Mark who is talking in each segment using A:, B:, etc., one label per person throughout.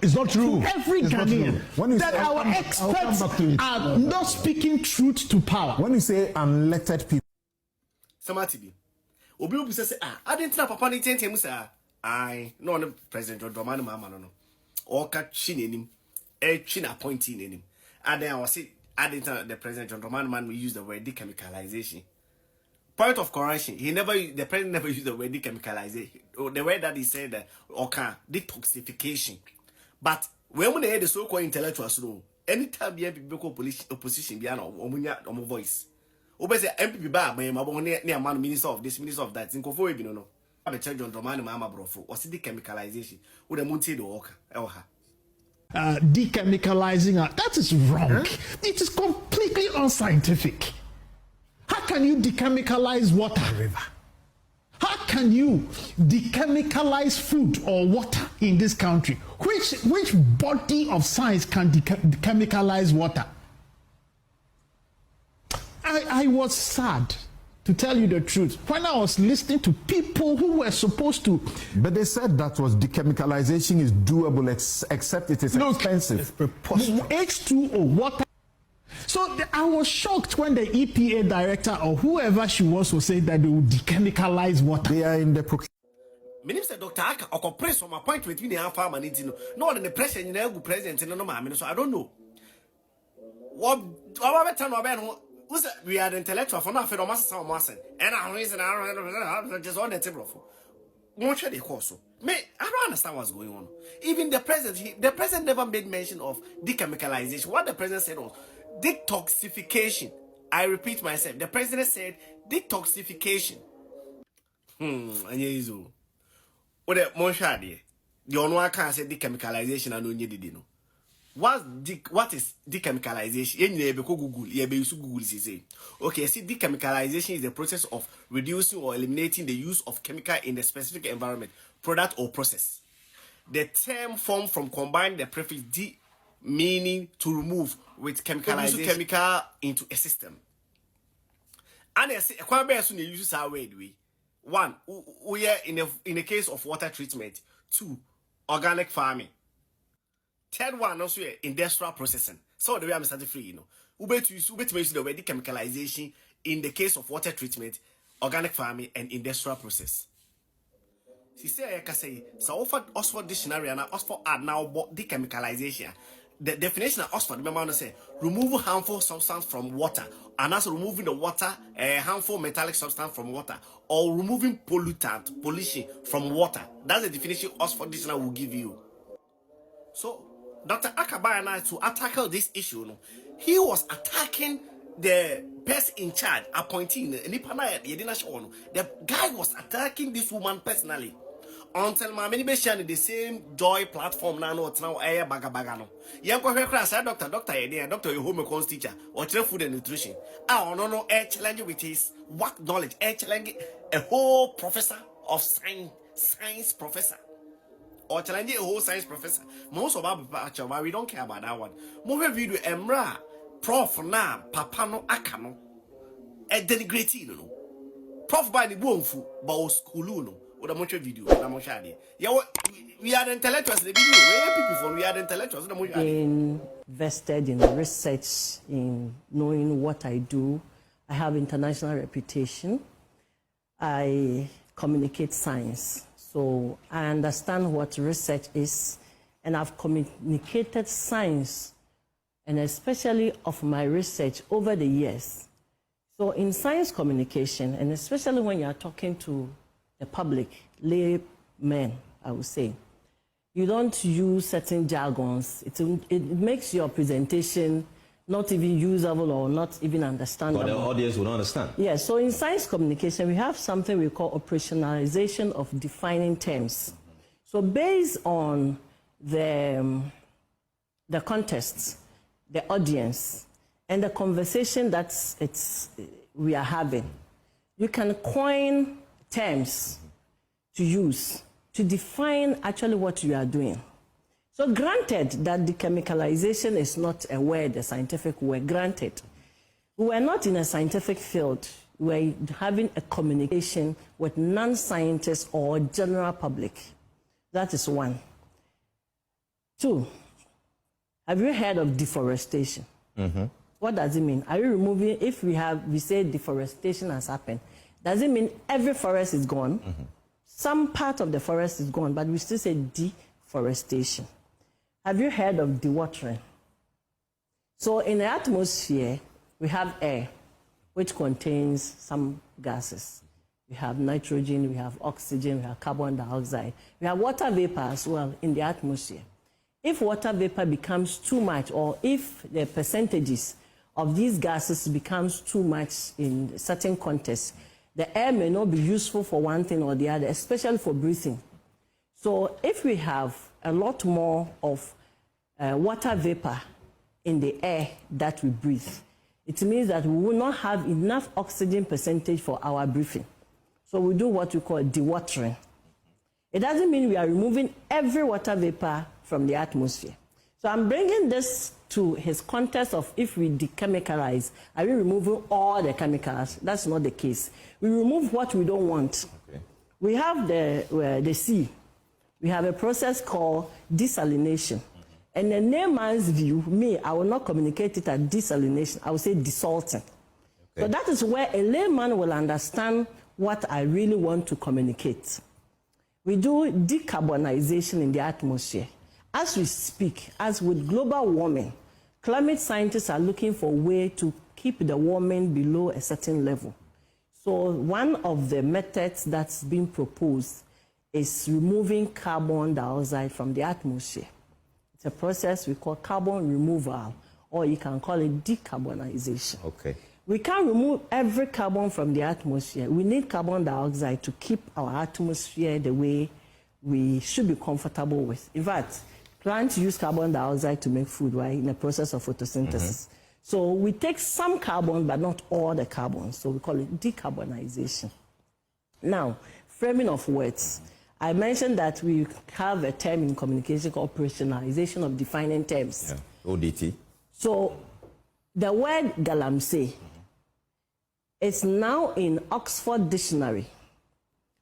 A: It's not true.
B: To every Ghanaian that our experts are not speaking truth to power.
A: When you say unelected people,
C: Samatibi, Obi say, I didn't know Papa Nitin Temusa. I no President Romano Mama no. Or cat chin in him, a chin appointing in him. And then I was say, I didn't know the President Romano man will use the word dechemicalization. Point of correction, the president never used the word dechemicalization. The word that he said, detoxification. But when we hear the so-called intellectuals, anytime you have opposition, be on voice. Obe say NPP ba near man minister of this, minister of that. In Kofo we no. The church on Romano Mama Brofo or the chemicalization. With the Munti do work.
B: Dechemicalizing, that is wrong. It is completely unscientific. How can you dechemicalize water, river? How can you dechemicalize food or water in this country? Which body of science can dechemicalize water? I was sad, to tell you the truth, when I was listening to people who were supposed to.
A: But they said that was dechemicalization is doable, except it is expensive. It's preposterous.
B: H2O, water. So I was shocked when the EPA director or whoever she was saying that they would dechemicalize water.
A: They are in the procurement.
C: Minister Dr. Ackah, or compress from a point between the farm and it, no, the president, you know, president, and no man, so I don't know. What our time was we are the intellectual for nothing or master and I reason I just on the table for. What should they call so? Me, I don't understand what's going on. Even the president never made mention of dechemicalization. What the president said was detoxification. I repeat myself. The president said detoxification. And yes, what the Monshadi? The only can't say dechemicalization and only did know. What is dechemicalization? You Google. Google say. Okay, see, dechemicalization is the process of reducing or eliminating the use of chemical in the specific environment, product or process. The term formed from combining the prefix de, meaning to remove, with chemicalization chemical into a system. And I say, quite better soon use our way. One, we are in a case of water treatment. Two, organic farming. Third one also industrial processing. So the way I'm starting free, you know. We use the word chemicalization in the case of water treatment, organic farming, and industrial process. She said, I can say, so offer Oxford dictionary and Oxford add now dechemicalization. The definition of Oxford, remember, say remove harmful substance from water, and also removing the water, harmful metallic substance from water, or removing pollution from water. That's the definition Oxford dictionary will give you. So Dr. Ackah Ghana, to tackle this issue, he was attacking the person in charge, appointing the guy was attacking this woman personally. Until my many in the same joy platform now it's now air bagabagano. Yanko class doctor your home econs teacher or food and nutrition. I don't know air challenge with his what knowledge, air challenge a whole professor of science professor. Or challenge a whole science professor. Most of our people, we don't care about that one. More video emra prof na papa no akano e denigrate no. Prof by the bonfu but school no. Or the much video, we are the intellectuals. The video, we are the intellectuals.
D: Invested in research, in knowing what I do. I have international reputation. I communicate science. So I understand what research is, and I've communicated science, and especially of my research over the years. So in science communication, and especially when you are talking to the public, laymen, I would say, you don't use certain jargons. It makes your presentation not even usable or not even understandable.
E: But the audience will not understand.
D: Yes, so in science communication, we have something we call operationalization of defining terms. So based on the context, the audience, and the conversation that we are having, you can coin terms to use to define actually what you are doing. So granted that dechemicalization is not a word, a scientific word, granted. We were not in a scientific field. We were having a communication with non-scientists or general public. That is one. 2, have you heard of deforestation? What does it mean? Are you removing, if we say deforestation has happened, does it mean every forest is gone? Some part of the forest is gone, but we still say deforestation. Have you heard of dewatering? So in the atmosphere, we have air, which contains some gases. We have nitrogen, we have oxygen, we have carbon dioxide. We have water vapor as well in the atmosphere. If water vapor becomes too much, or if the percentages of these gases becomes too much in certain contexts, the air may not be useful for one thing or the other, especially for breathing. So if we have a lot more of water vapor in the air that we breathe, it means that we will not have enough oxygen percentage for our breathing. So we do what we call dewatering. It doesn't mean we are removing every water vapor from the atmosphere. So I'm bringing this to his context of if we dechemicalize, are we removing all the chemicals? That's not the case. We remove what we don't want. Okay. We have the sea. We have a process called desalination. And in the layman's view, I will not communicate it as desalination. I will say desalting. Okay. So that is where a layman will understand what I really want to communicate. We do decarbonization in the atmosphere. As we speak, as with global warming, climate scientists are looking for a way to keep the warming below a certain level. So one of the methods that's been proposed is removing carbon dioxide from the atmosphere. It's a process we call carbon removal, or you can call it decarbonization. Okay. We can't remove every carbon from the atmosphere. We need carbon dioxide to keep our atmosphere the way we should be comfortable with. In fact, plants use carbon dioxide to make food, right, in the process of photosynthesis. So we take some carbon, but not all the carbon. So we call it decarbonization. Now, framing of words. I mentioned that we have a term in communication called operationalization of defining terms. Yeah. ODT. So the word galamsey is now in Oxford Dictionary,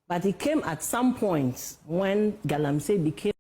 D: but it came at some point when galamsey became